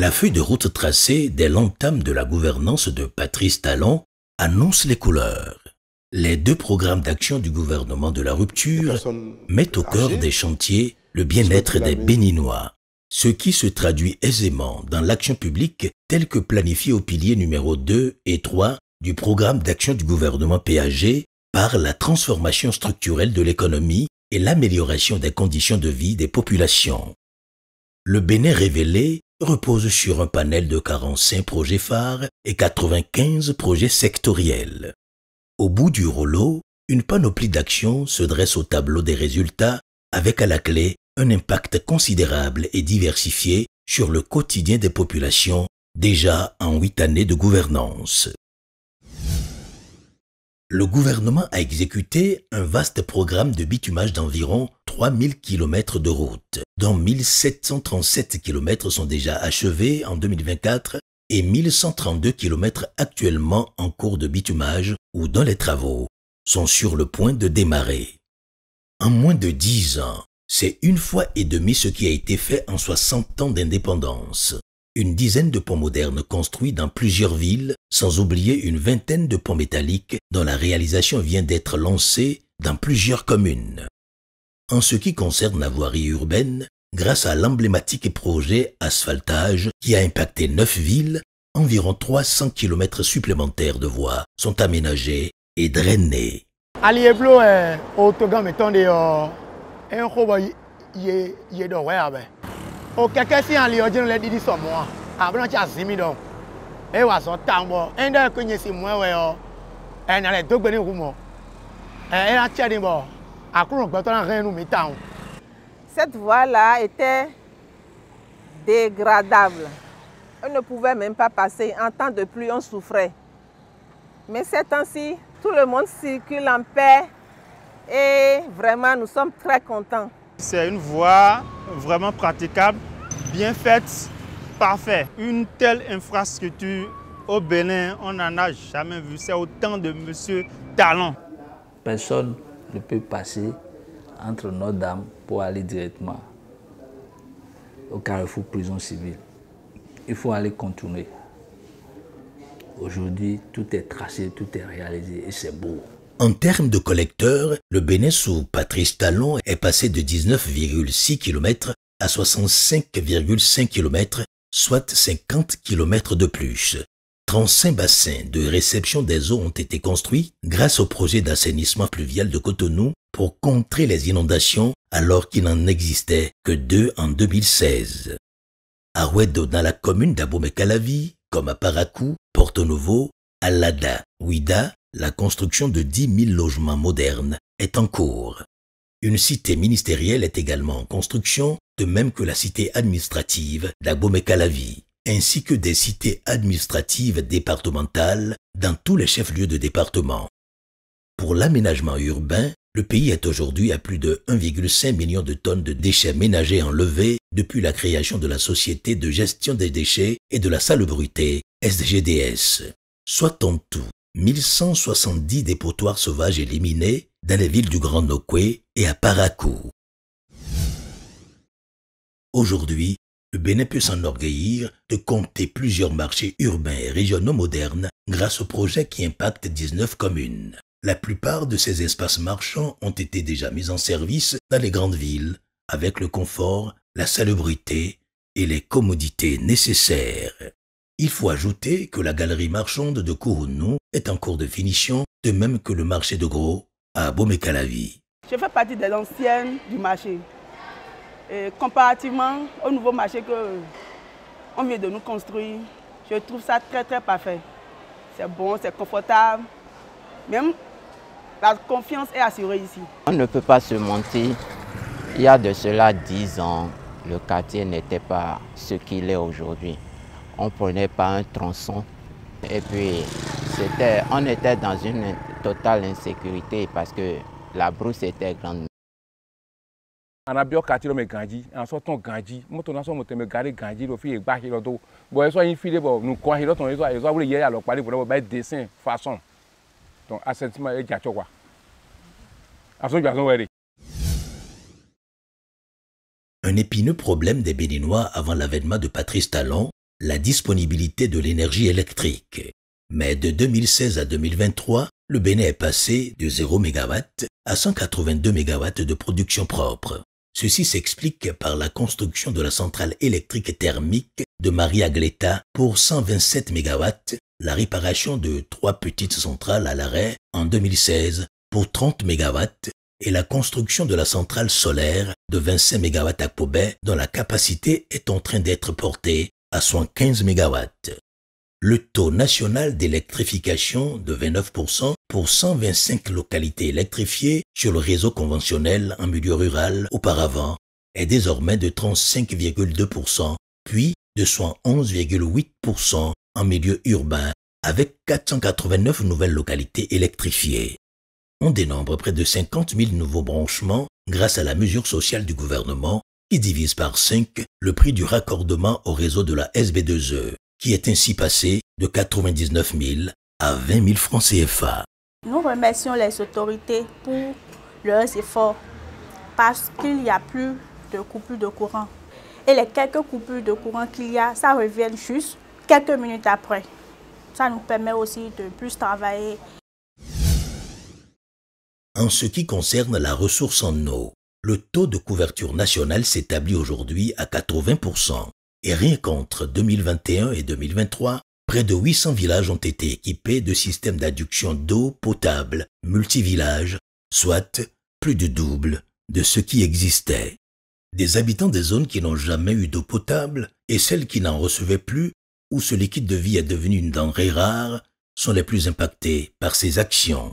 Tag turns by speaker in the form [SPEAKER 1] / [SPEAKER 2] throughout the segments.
[SPEAKER 1] La feuille de route tracée dès l'entame de la gouvernance de Patrice Talon annonce les couleurs. Les 2 programmes d'action du gouvernement de la rupture mettent au cœur des chantiers le bien-être des Béninois, ce qui se traduit aisément dans l'action publique telle que planifiée au pilier numéro 2 et 3 du programme d'action du gouvernement PAG par la transformation structurelle de l'économie et l'amélioration des conditions de vie des populations. Le Bénin révélé repose sur un panel de 45 projets phares et 95 projets sectoriels. Au bout du rouleau, une panoplie d'actions se dresse au tableau des résultats avec à la clé un impact considérable et diversifié sur le quotidien des populations déjà en 8 années de gouvernance. Le gouvernement a exécuté un vaste programme de bitumage d'environ 3000 km de route, dont 1737 km sont déjà achevés en 2024 et 1132 km actuellement en cours de bitumage ou dont les travaux sont sur le point de démarrer. En moins de 10 ans, c'est 1,5 fois ce qui a été fait en 60 ans d'indépendance. Une dizaine de ponts modernes construits dans plusieurs villes, sans oublier une vingtaine de ponts métalliques dont la réalisation vient d'être lancée dans plusieurs communes. En ce qui concerne la voirie urbaine, grâce à l'emblématique projet Asphaltage qui a impacté 9 villes, environ 300 km supplémentaires de voies sont aménagés et drainés.
[SPEAKER 2] O keke si an li ojin le didi so mo abron cha zimi do e wa so tambo ende ko yin si mo we o e na le dogbe ni wu mo e la che ni bo akurun gbo to na ran nu mi town.
[SPEAKER 3] Cette voie-là était dégradable. On ne pouvait même pas passer. En temps de pluie, on souffrait. Mais ces temps-ci, tout le monde circule en paix et vraiment, nous sommes très contents.
[SPEAKER 4] C'est une voie vraiment praticable, bien faite, parfaite. Une telle infrastructure au Bénin, on n'en a jamais vu. C'est au temps de M. Talon.
[SPEAKER 5] Personne ne peut passer entre Notre-Dame pour aller directement au carrefour prison civile. Il faut aller contourner. Aujourd'hui, tout est tracé, tout est réalisé et c'est beau.
[SPEAKER 1] En termes de collecteurs, le Bénin sous Patrice Talon est passé de 19,6 km à 65,5 km, soit 50 km de plus. 35 bassins de réception des eaux ont été construits grâce au projet d'assainissement pluvial de Cotonou pour contrer les inondations alors qu'il n'en existait que 2 en 2016. À Ouedo, dans la commune d'Abomey-Calavi, comme à Parakou, Porto Novo, à Lada, Ouida, la construction de 10 000 logements modernes est en cours. Une cité ministérielle est également en construction, de même que la cité administrative d'Abomey-Calavi, ainsi que des cités administratives départementales dans tous les chefs-lieux de département. Pour l'aménagement urbain, le pays est aujourd'hui à plus de 1,5 million de tonnes de déchets ménagers enlevés depuis la création de la Société de gestion des déchets et de la salubrité, SGDS, soit en tout 1170 dépotoirs sauvages éliminés dans les villes du Grand Nokoué et à Parakou. Aujourd'hui, le Bénin peut s'enorgueillir de compter plusieurs marchés urbains et régionaux modernes grâce au projet qui impacte 19 communes. La plupart de ces espaces marchands ont été déjà mis en service dans les grandes villes avec le confort, la salubrité et les commodités nécessaires. Il faut ajouter que la galerie marchande de Kourounou est en cours de finition, de même que le marché de gros à Abomey-Calavi.
[SPEAKER 6] Je fais partie des anciennes du marché. Et comparativement au nouveau marché qu'on vient de nous construire, je trouve ça très très parfait. C'est bon, c'est confortable. Même la confiance est assurée ici.
[SPEAKER 7] On ne peut pas se mentir. Il y a de cela 10 ans, le quartier n'était pas ce qu'il est aujourd'hui. On ne prenait pas un tronçon et puis on était dans une totale insécurité parce que la brousse était grande.
[SPEAKER 8] On a bien quartier mais Gandhi, en sortant Gandhi, moi on a son moteur me garder Gandhi, le fil est bas il auto. Bon ils sont infilés bon nous quoi il auto ils ont voulu hier alors parler pour faire dessin façon. Donc assentiment est déjà quoi.
[SPEAKER 1] Un épineux problème des Béninois avant l'avènement de Patrice Talon la disponibilité de l'énergie électrique. Mais de 2016 à 2023, le Bénin est passé de 0 MW à 182 MW de production propre. Ceci s'explique par la construction de la centrale électrique thermique de Maria-Gleta pour 127 MW, la réparation de 3 petites centrales à l'arrêt en 2016 pour 30 MW et la construction de la centrale solaire de 25 MW à Pobet dont la capacité est en train d'être portée à 115 MW. Le taux national d'électrification de 29% pour 125 localités électrifiées sur le réseau conventionnel en milieu rural auparavant est désormais de 35,2%, puis de 111,8% en milieu urbain avec 489 nouvelles localités électrifiées. On dénombre près de 50 000 nouveaux branchements grâce à la mesure sociale du gouvernement qui divise par 5 le prix du raccordement au réseau de la SB2E, qui est ainsi passé de 99 000 à 20 000 francs CFA.
[SPEAKER 9] Nous remercions les autorités pour leurs efforts parce qu'il n'y a plus de coupure de courant. Et les quelques coupures de courant qu'il y a, ça revient juste quelques minutes après. Ça nous permet aussi de plus travailler.
[SPEAKER 1] En ce qui concerne la ressource en eau, le taux de couverture nationale s'établit aujourd'hui à 80%. Et rien qu'entre 2021 et 2023, près de 800 villages ont été équipés de systèmes d'adduction d'eau potable multivillages, soit plus du double de ce qui existait. Des habitants des zones qui n'ont jamais eu d'eau potable et celles qui n'en recevaient plus, où ce liquide de vie est devenu une denrée rare, sont les plus impactés par ces actions.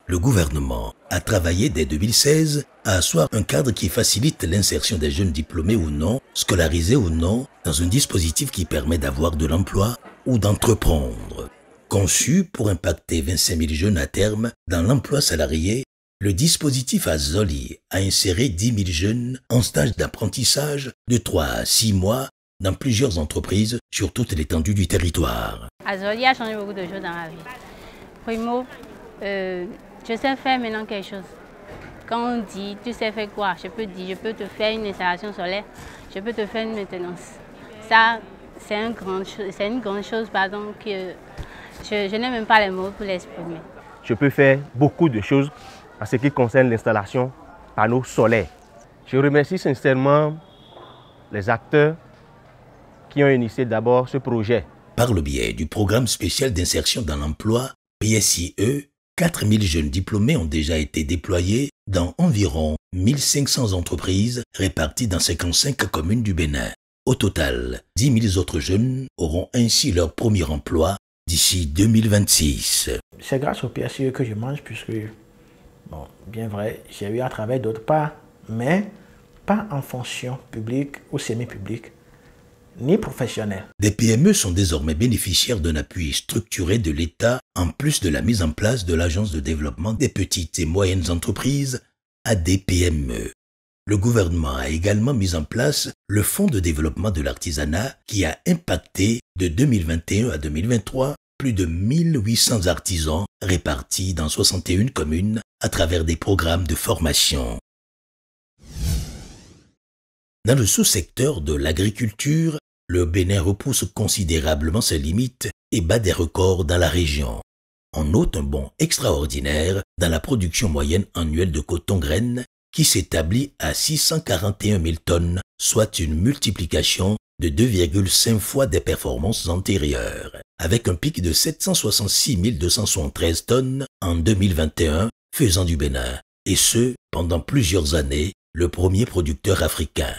[SPEAKER 1] Le gouvernement a travaillé dès 2016 à asseoir un cadre qui facilite l'insertion des jeunes diplômés ou non, scolarisés ou non, dans un dispositif qui permet d'avoir de l'emploi ou d'entreprendre. Conçu pour impacter 25 000 jeunes à terme dans l'emploi salarié, le dispositif Azoli a inséré 10 000 jeunes en stage d'apprentissage de 3 à 6 mois dans plusieurs entreprises sur toute l'étendue du territoire.
[SPEAKER 10] Azoli a changé beaucoup de choses dans ma vie. Primo, je sais faire maintenant quelque chose. Quand on dit, tu sais faire quoi? Je peux dire, je peux te faire une installation solaire, je peux te faire une maintenance. Ça, c'est une grande chose, pardon, que je n'ai même pas les mots pour l'exprimer.
[SPEAKER 11] Je peux faire beaucoup de choses en ce qui concerne l'installation panneaux solaires. Je remercie sincèrement les acteurs qui ont initié d'abord ce projet.
[SPEAKER 1] Par le biais du programme spécial d'insertion dans l'emploi, PSIE, 4 000 jeunes diplômés ont déjà été déployés dans environ 1500 entreprises réparties dans 55 communes du Bénin. Au total, 10 000 autres jeunes auront ainsi leur premier emploi d'ici 2026.
[SPEAKER 12] C'est grâce au PSIE que je mange puisque, bon, bien vrai, j'ai eu à travailler d'autre part, mais pas en fonction publique ou semi-publique, ni professionnelle.
[SPEAKER 1] Des PME sont désormais bénéficiaires d'un appui structuré de l'État en plus de la mise en place de l'Agence de développement des petites et moyennes entreprises, ADPME. Le gouvernement a également mis en place le Fonds de développement de l'artisanat qui a impacté de 2021 à 2023 plus de 1800 artisans répartis dans 61 communes à travers des programmes de formation. Dans le sous-secteur de l'agriculture, le Bénin repousse considérablement ses limites et bat des records dans la région. On note un bond extraordinaire dans la production moyenne annuelle de coton-graines qui s'établit à 641 000 tonnes, soit une multiplication de 2,5 fois des performances antérieures, avec un pic de 766 273 tonnes en 2021, faisant du Bénin, et ce, pendant plusieurs années, le premier producteur africain.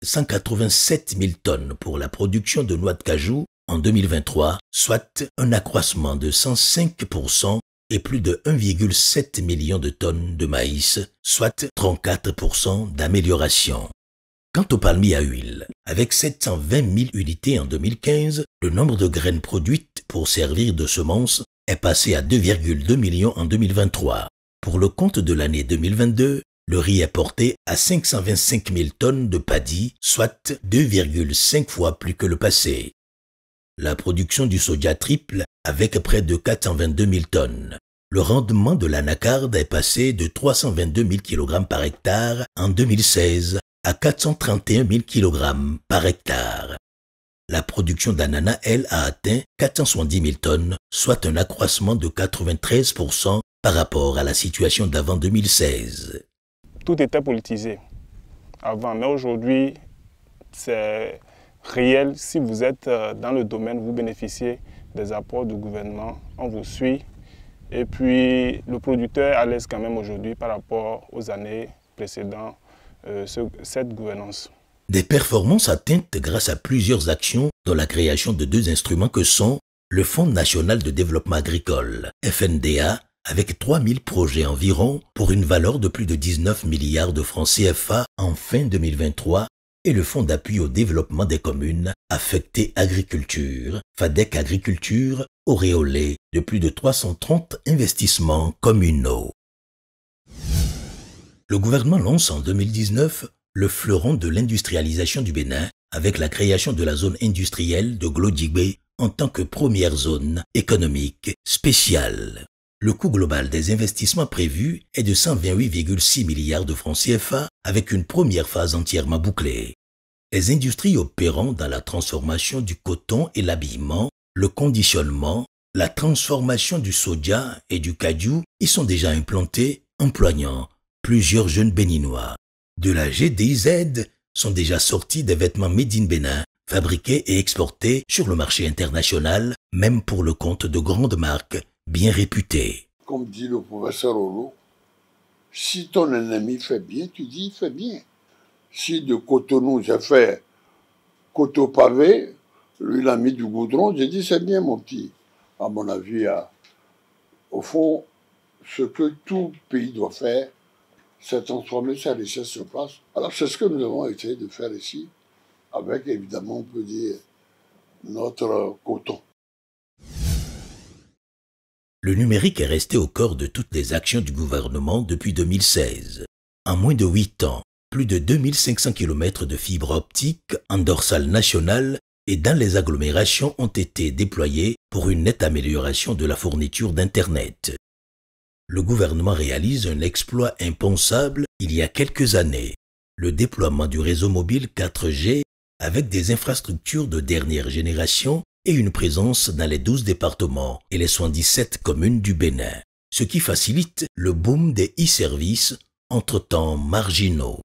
[SPEAKER 1] 187 000 tonnes pour la production de noix de cajou en 2023, soit un accroissement de 105% et plus de 1,7 million de tonnes de maïs, soit 34% d'amélioration. Quant au palmier à huile, avec 720 000 unités en 2015, le nombre de graines produites pour servir de semences est passé à 2,2 millions en 2023. Pour le compte de l'année 2022, le riz est porté à 525 000 tonnes de paddy, soit 2,5 fois plus que le passé. La production du soja triple avec près de 422 000 tonnes. Le rendement de l'anacarde est passé de 322 000 kg par hectare en 2016 à 431 000 kg par hectare. La production d'ananas, elle, a atteint 470 000 tonnes, soit un accroissement de 93% par rapport à la situation d'avant 2016.
[SPEAKER 13] Tout était politisé avant, mais aujourd'hui, c'est réel. Si vous êtes dans le domaine, vous bénéficiez des apports du gouvernement, on vous suit. Et puis, le producteur est à l'aise quand même aujourd'hui par rapport aux années précédentes, cette gouvernance.
[SPEAKER 1] Des performances atteintes grâce à plusieurs actions, dont la création de 2 instruments que sont le Fonds national de développement agricole, FNDA, avec 3000 projets environ pour une valeur de plus de 19 milliards de francs CFA en fin 2023, et le Fonds d'appui au développement des communes affectées agriculture, FADEC Agriculture, auréolé de plus de 330 investissements communaux. Le gouvernement lance en 2019 le fleuron de l'industrialisation du Bénin avec la création de la zone industrielle de Glodjigbe en tant que première zone économique spéciale. Le coût global des investissements prévus est de 128,6 milliards de francs CFA avec une première phase entièrement bouclée. Les industries opérant dans la transformation du coton et l'habillement, le conditionnement, la transformation du soja et du cajou y sont déjà implantées, employant plusieurs jeunes béninois. De la GDZ sont déjà sortis des vêtements made in Bénin, fabriqués et exportés sur le marché international, même pour le compte de grandes marques bien réputées.
[SPEAKER 14] Comme dit le professeur Olo, si ton ennemi fait bien, tu dis il fait bien. Si de Cotonou j'ai fait coteau pavé, lui il a mis du goudron, j'ai dit c'est bien mon petit. À mon avis, au fond, ce que tout pays doit faire, c'est transformer sa richesse sur place. Alors c'est ce que nous avons essayé de faire ici, avec évidemment, on peut dire, notre coton.
[SPEAKER 1] Le numérique est resté au cœur de toutes les actions du gouvernement depuis 2016. En moins de 8 ans, plus de 2500 km de fibres optiques en dorsale nationale et dans les agglomérations ont été déployés pour une nette amélioration de la fourniture d'Internet. Le gouvernement réalise un exploit impensable il y a quelques années, le déploiement du réseau mobile 4G avec des infrastructures de dernière génération et une présence dans les 12 départements et les 77 communes du Bénin, ce qui facilite le boom des e-services entre-temps marginaux.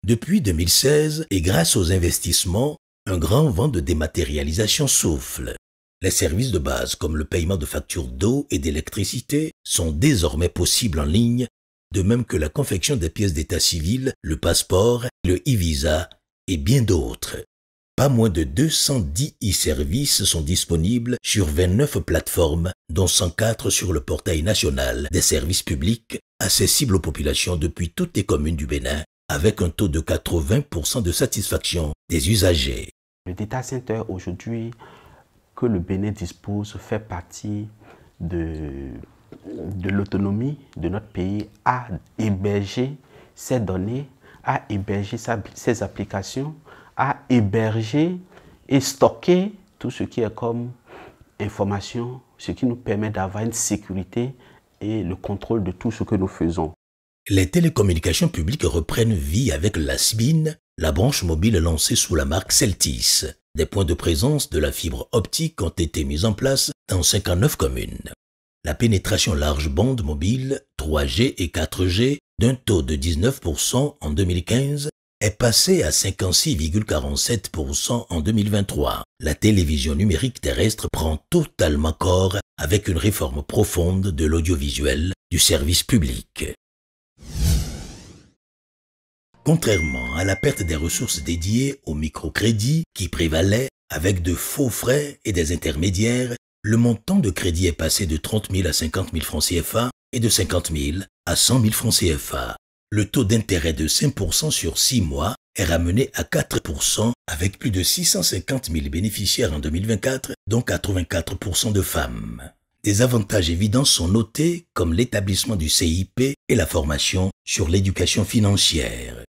[SPEAKER 1] Depuis 2016, et grâce aux investissements, un grand vent de dématérialisation souffle. Les services de base comme le paiement de factures d'eau et d'électricité sont désormais possibles en ligne, de même que la confection des pièces d'état civil, le passeport, le e-visa et bien d'autres. Pas moins de 210 e-services sont disponibles sur 29 plateformes, dont 104 sur le portail national des services publics, accessibles aux populations depuis toutes les communes du Bénin, avec un taux de 80% de satisfaction des usagers.
[SPEAKER 15] Le data center aujourd'hui que le Bénin dispose fait partie de l'autonomie de notre pays à héberger ses données, à héberger ses applications, à héberger et stocker tout ce qui est comme information, ce qui nous permet d'avoir une sécurité et le contrôle de tout ce que nous faisons.
[SPEAKER 1] Les télécommunications publiques reprennent vie avec la SBIN, la branche mobile lancée sous la marque Celtis. Des points de présence de la fibre optique ont été mis en place dans 59 communes. La pénétration large bande mobile 3G et 4G d'un taux de 19% en 2015 est passée à 56,47% en 2023. La télévision numérique terrestre prend totalement corps avec une réforme profonde de l'audiovisuel du service public. Contrairement à la perte des ressources dédiées au microcrédit qui prévalait avec de faux frais et des intermédiaires, le montant de crédit est passé de 30 000 à 50 000 francs CFA et de 50 000 à 100 000 francs CFA. Le taux d'intérêt de 5% sur 6 mois est ramené à 4% avec plus de 650 000 bénéficiaires en 2024, dont 84% de femmes. Des avantages évidents sont notés comme l'établissement du CIP et la formation sur l'éducation financière.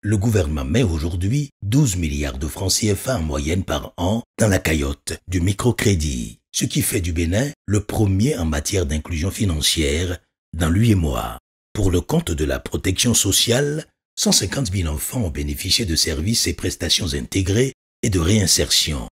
[SPEAKER 1] Le gouvernement met aujourd'hui 12 milliards de francs CFA en moyenne par an dans la cagnotte du microcrédit, ce qui fait du Bénin le premier en matière d'inclusion financière dans l'UEMOA. Pour le compte de la protection sociale, 150 000 enfants ont bénéficié de services et prestations intégrées et de réinsertion.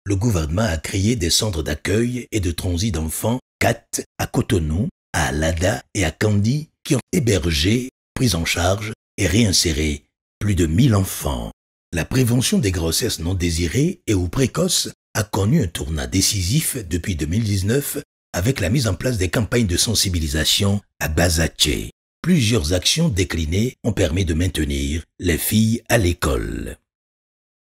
[SPEAKER 1] Le gouvernement a créé des centres d'accueil et de transit d'enfants 4 à Cotonou, à Lada et à Kandi qui ont hébergé, pris en charge et réinséré plus de 1000 enfants. La prévention des grossesses non désirées et ou précoces a connu un tournant décisif depuis 2019 avec la mise en place des campagnes de sensibilisation à Bazaché. Plusieurs actions déclinées ont permis de maintenir les filles à l'école.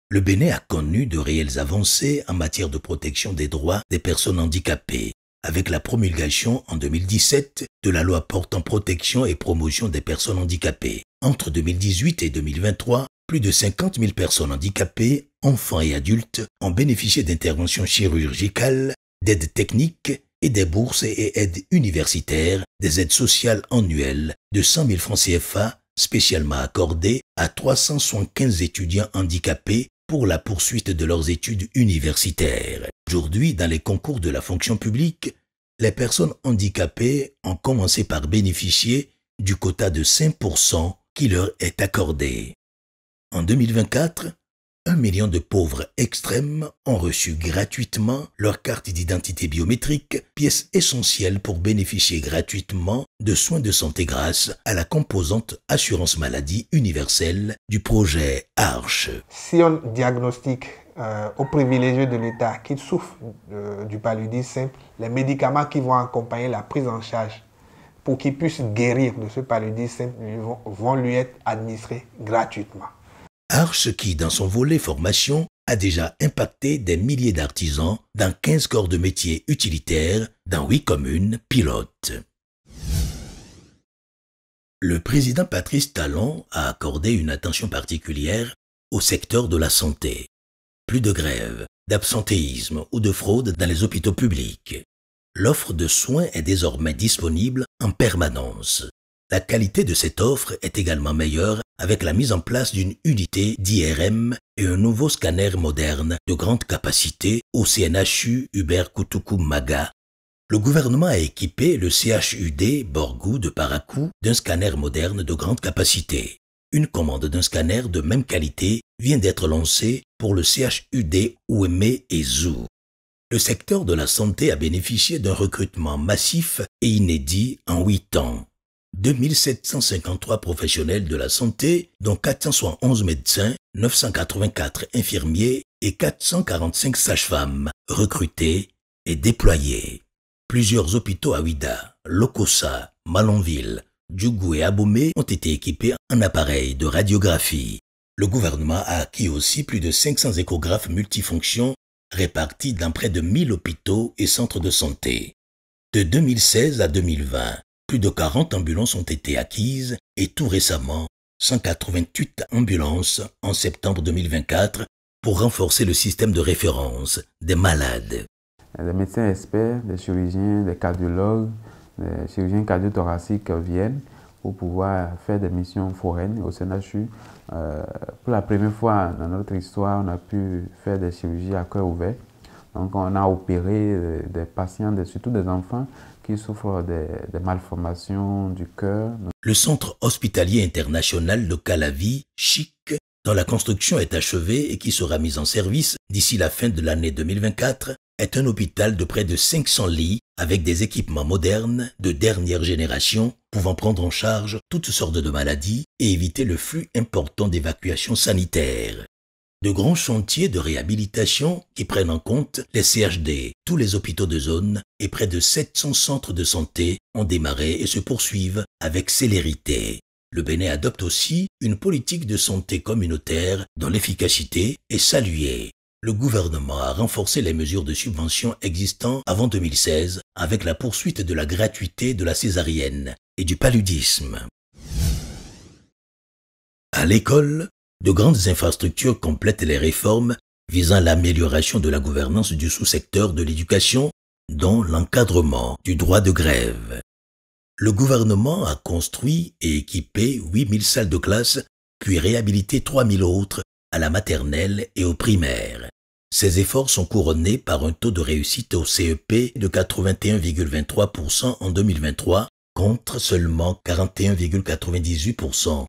[SPEAKER 1] Le Bénin a connu de réelles avancées en matière de protection des droits des personnes handicapées, avec la promulgation en 2017 de la loi portant protection et promotion des personnes handicapées. Entre 2018 et 2023, plus de 50 000 personnes handicapées, enfants et adultes, ont bénéficié d'interventions chirurgicales, d'aides techniques et des bourses et aides universitaires, des aides sociales annuelles de 100 000 francs CFA spécialement accordées à 375 étudiants handicapés pour la poursuite de leurs études universitaires. Aujourd'hui, dans les concours de la fonction publique, les personnes handicapées ont commencé par bénéficier du quota de 5% qui leur est accordé. En 2024, 1 million de pauvres extrêmes ont reçu gratuitement leur carte d'identité biométrique, pièce essentielle pour bénéficier gratuitement de soins de santé grâce à la composante assurance maladie universelle du projet ARCHE.
[SPEAKER 16] Si on diagnostique aux privilégiés de l'État qui souffrent du paludisme, les médicaments qui vont accompagner la prise en charge pour qu'ils puissent guérir de ce paludisme vont lui être administrés gratuitement.
[SPEAKER 1] ARCHE qui, dans son volet formation, a déjà impacté des milliers d'artisans dans 15 corps de métiers utilitaires dans 8 communes pilotes. Le président Patrice Talon a accordé une attention particulière au secteur de la santé. Plus de grèves, d'absentéisme ou de fraude dans les hôpitaux publics. L'offre de soins est désormais disponible en permanence. La qualité de cette offre est également meilleure avec la mise en place d'une unité d'IRM et un nouveau scanner moderne de grande capacité au CNHU Hubert Koutoukou Maga. Le gouvernement a équipé le CHUD Borgou de Parakou d'un scanner moderne de grande capacité. Une commande d'un scanner de même qualité vient d'être lancée pour le CHUD Ouémé et Zou. Le secteur de la santé a bénéficié d'un recrutement massif et inédit en 8 ans. 2753 professionnels de la santé, dont 471 médecins, 984 infirmiers et 445 sages-femmes, recrutés et déployés. Plusieurs hôpitaux à Ouida, Lokossa, Malonville, Djougou et Abomey ont été équipés en appareils de radiographie. Le gouvernement a acquis aussi plus de 500 échographes multifonctions répartis dans près de 1000 hôpitaux et centres de santé. De 2016 à 2020, plus de 40 ambulances ont été acquises et tout récemment, 188 ambulances en septembre 2024 pour renforcer le système de référence des malades.
[SPEAKER 17] Des médecins experts, des chirurgiens, des cardiologues, des chirurgiens cardiothoraciques viennent pour pouvoir faire des missions foraines au CNHU. Pour la première fois dans notre histoire, on a pu faire des chirurgies à cœur ouvert. Donc on a opéré des patients, surtout des enfants, qui souffrent des malformations du cœur.
[SPEAKER 1] Le centre hospitalier international de Calavi, CHIC, dont la construction est achevée et qui sera mis en service d'ici la fin de l'année 2024, est un hôpital de près de 500 lits avec des équipements modernes de dernière génération pouvant prendre en charge toutes sortes de maladies et éviter le flux important d'évacuation sanitaire. De grands chantiers de réhabilitation qui prennent en compte les CHD, tous les hôpitaux de zone et près de 700 centres de santé ont démarré et se poursuivent avec célérité. Le Bénin adopte aussi une politique de santé communautaire dont l'efficacité est saluée. Le gouvernement a renforcé les mesures de subvention existantes avant 2016 avec la poursuite de la gratuité de la césarienne et du paludisme. À l'école, de grandes infrastructures complètent les réformes visant l'amélioration de la gouvernance du sous-secteur de l'éducation, dont l'encadrement du droit de grève. Le gouvernement a construit et équipé 8000 salles de classe, puis réhabilité 3000 autres à la maternelle et au primaire. Ces efforts sont couronnés par un taux de réussite au CEP de 81,23% en 2023 contre seulement 41,98%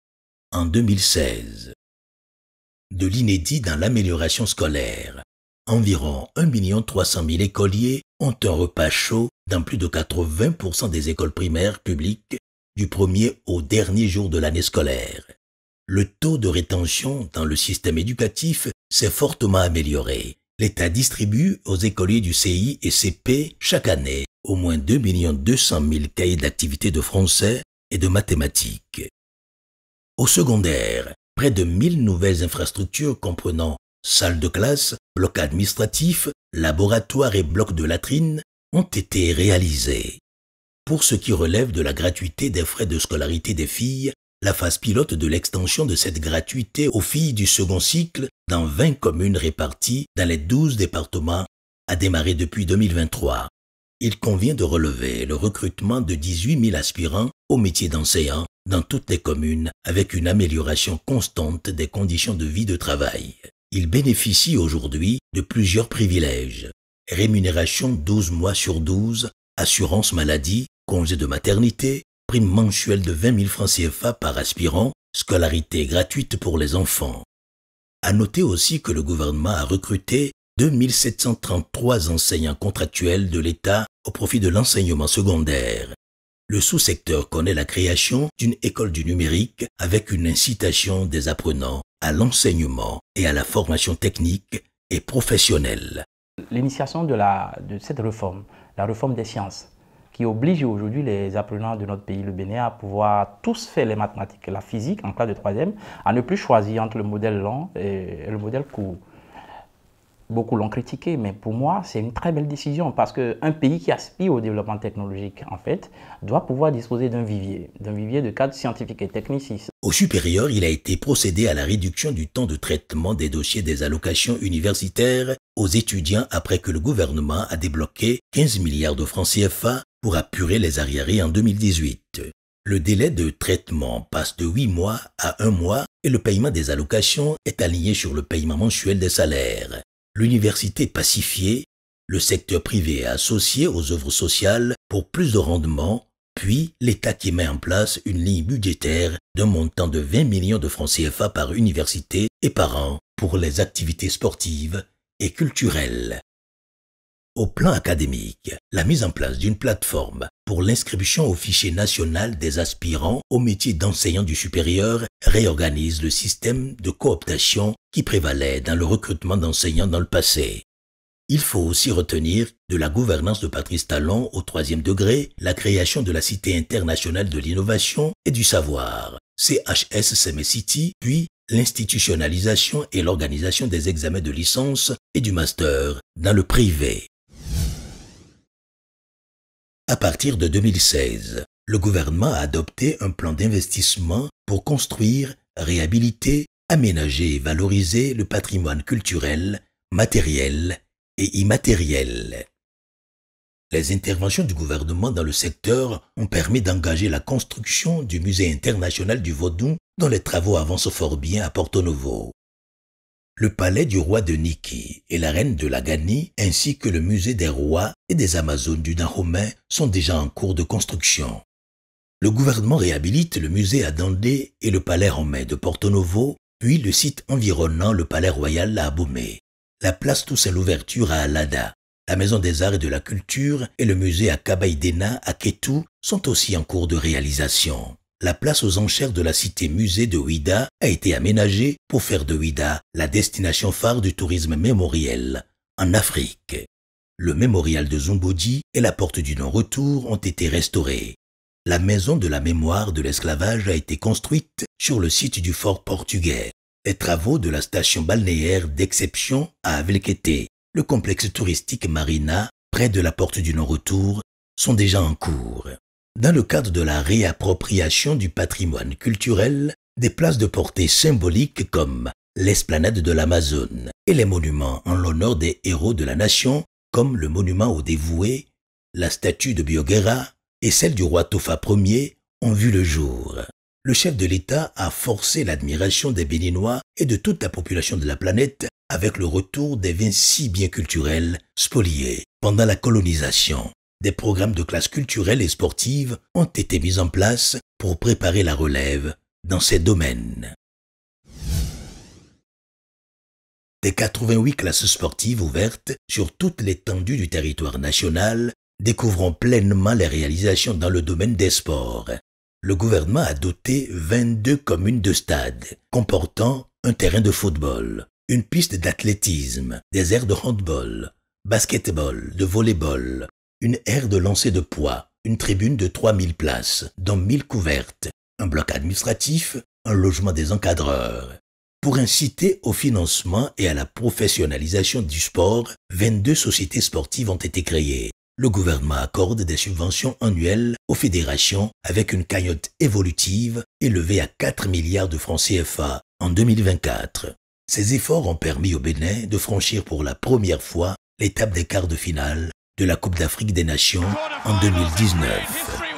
[SPEAKER 1] en 2016. De l'inédit dans l'amélioration scolaire. Environ 1 300 000 écoliers ont un repas chaud dans plus de 80% des écoles primaires publiques du premier au dernier jour de l'année scolaire. Le taux de rétention dans le système éducatif s'est fortement amélioré. L'État distribue aux écoliers du CI et CP chaque année au moins 2 200 000 cahiers d'activités de français et de mathématiques. Au secondaire, près de 1000 nouvelles infrastructures comprenant salles de classe, blocs administratifs, laboratoires et blocs de latrines ont été réalisées. Pour ce qui relève de la gratuité des frais de scolarité des filles, la phase pilote de l'extension de cette gratuité aux filles du second cycle dans 20 communes réparties dans les 12 départements a démarré depuis 2023. Il convient de relever le recrutement de 18 000 aspirants au métier d'enseignant dans toutes les communes avec une amélioration constante des conditions de vie de travail. Ils bénéficient aujourd'hui de plusieurs privilèges. Rémunération 12 mois sur 12, assurance maladie, congé de maternité, prime mensuelle de 20 000 francs CFA par aspirant, scolarité gratuite pour les enfants. À noter aussi que le gouvernement a recruté 2 733 enseignants contractuels de l'État au profit de l'enseignement secondaire. Le sous-secteur connaît la création d'une école du numérique avec une incitation des apprenants à l'enseignement et à la formation technique et professionnelle.
[SPEAKER 18] L'initiation de cette réforme, la réforme des sciences, qui oblige aujourd'hui les apprenants de notre pays, le Bénin, à pouvoir tous faire les mathématiques et la physique en classe de 3e, à ne plus choisir entre le modèle long et le modèle court. Beaucoup l'ont critiqué, mais pour moi, c'est une très belle décision parce qu'un pays qui aspire au développement technologique, en fait, doit pouvoir disposer d'un vivier de cadres scientifiques et technicistes.
[SPEAKER 1] Au supérieur, il a été procédé à la réduction du temps de traitement des dossiers des allocations universitaires aux étudiants après que le gouvernement a débloqué 15 milliards de francs CFA pour apurer les arriérés en 2018. Le délai de traitement passe de 8 mois à 1 mois et le paiement des allocations est aligné sur le paiement mensuel des salaires. L'université pacifiée, le secteur privé associé aux œuvres sociales pour plus de rendement, puis l'État qui met en place une ligne budgétaire d'un montant de 20 millions de francs CFA par université et par an pour les activités sportives et culturelles. Au plan académique, la mise en place d'une plateforme pour l'inscription au fichier national des aspirants au métier d'enseignant du supérieur réorganise le système de cooptation qui prévalait dans le recrutement d'enseignants dans le passé. Il faut aussi retenir de la gouvernance de Patrice Talon au 3e degré la création de la Cité internationale de l'innovation et du savoir, CHS Semecity, puis l'institutionnalisation et l'organisation des examens de licence et du master dans le privé. À partir de 2016, le gouvernement a adopté un plan d'investissement pour construire, réhabiliter, aménager et valoriser le patrimoine culturel, matériel et immatériel. Les interventions du gouvernement dans le secteur ont permis d'engager la construction du Musée international du Vodou dont les travaux avancent fort bien à Porto Novo. Le palais du roi de Niki et la reine de Lagani ainsi que le musée des rois et des Amazones du Dahomey sont déjà en cours de construction. Le gouvernement réhabilite le musée à Dandé et le palais romain de Porto Novo, puis le site environnant le palais royal à Abomey. La place Toussaint Louverture à Alada, la maison des arts et de la culture et le musée à Kabaïdena à Kétou sont aussi en cours de réalisation. La place aux enchères de la cité musée de Ouida a été aménagée pour faire de Ouida la destination phare du tourisme mémoriel en Afrique. Le mémorial de Zumbodi et la porte du non-retour ont été restaurés. La maison de la mémoire de l'esclavage a été construite sur le site du fort portugais. Les travaux de la station balnéaire d'exception à Avelquete, le complexe touristique Marina, près de la porte du non-retour, sont déjà en cours. Dans le cadre de la réappropriation du patrimoine culturel, des places de portée symbolique comme l'esplanade de l'Amazone et les monuments en l'honneur des héros de la nation, comme le monument aux dévoués, la statue de Bioguera et celle du roi Tofa Ier, ont vu le jour. Le chef de l'État a forcé l'admiration des Béninois et de toute la population de la planète avec le retour des 26 biens culturels spoliés pendant la colonisation. Des programmes de classes culturelles et sportives ont été mis en place pour préparer la relève dans ces domaines. Des 88 classes sportives ouvertes sur toute l'étendue du territoire national, découvrons pleinement les réalisations dans le domaine des sports. Le gouvernement a doté 22 communes de stades, comportant un terrain de football, une piste d'athlétisme, des aires de handball, basketball, de volleyball, une aire de lancer de poids, une tribune de 3000 places, dont 1000 couvertes, un bloc administratif, un logement des encadreurs. Pour inciter au financement et à la professionnalisation du sport, 22 sociétés sportives ont été créées. Le gouvernement accorde des subventions annuelles aux fédérations avec une cagnotte évolutive élevée à 4 milliards de francs CFA en 2024. Ces efforts ont permis au Bénin de franchir pour la première fois l'étape des quarts de finale de la Coupe d'Afrique des Nations en 2019.